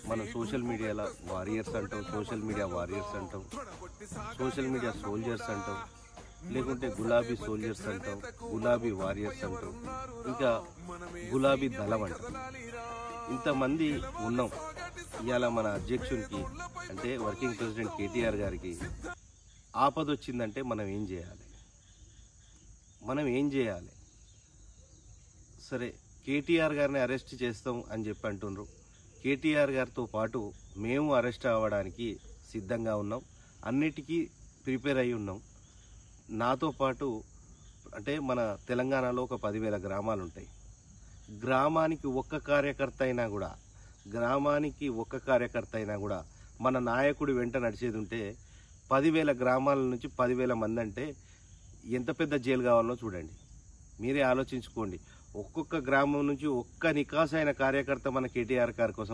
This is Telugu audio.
మనం సోషల్ మీడియాలో వారియర్స్ అంటాం, సోషల్ మీడియా వారియర్స్ అంటాం, సోషల్ మీడియా సోల్జర్స్ అంటాం, లేకుంటే గులాబీ సోల్జర్స్ అంటాం, గులాబీ వారియర్స్ అంటాం, ఇంకా గులాబీ దళం అంటాం. ఇంతమంది ఉన్నాం. ఇవాళ మన అధ్యక్షునికి అంటే వర్కింగ్ ప్రెసిడెంట్ కేటీఆర్ గారికి ఆపద వచ్చిందంటే మనం ఏం చేయాలి? సరే, కేటీఆర్ గారిని అరెస్ట్ చేస్తాం అని చెప్పి అంటున్నారు. కేటీఆర్ గారితో పాటు మేము అరెస్ట్ అవ్వడానికి సిద్ధంగా ఉన్నాం, అన్నిటికీ ప్రిపేర్ అయి ఉన్నాం. నాతో పాటు అంటే మన తెలంగాణలో ఒక 10,000 గ్రామాలు ఉంటాయి. గ్రామానికి ఒక్క కార్యకర్త అయినా కూడా మన నాయకుడి వెంట నడిచేది ఉంటే 10,000 గ్రామాల నుంచి 10,000 మంది అంటే ఎంత పెద్ద జైలు కావాలో చూడండి. మీరే ఆలోచించుకోండి. ఒక్కొక్క గ్రామం నుంచి ఒక్క నికాసైన కార్యకర్త మన కేటీఆర్ గారి కోసం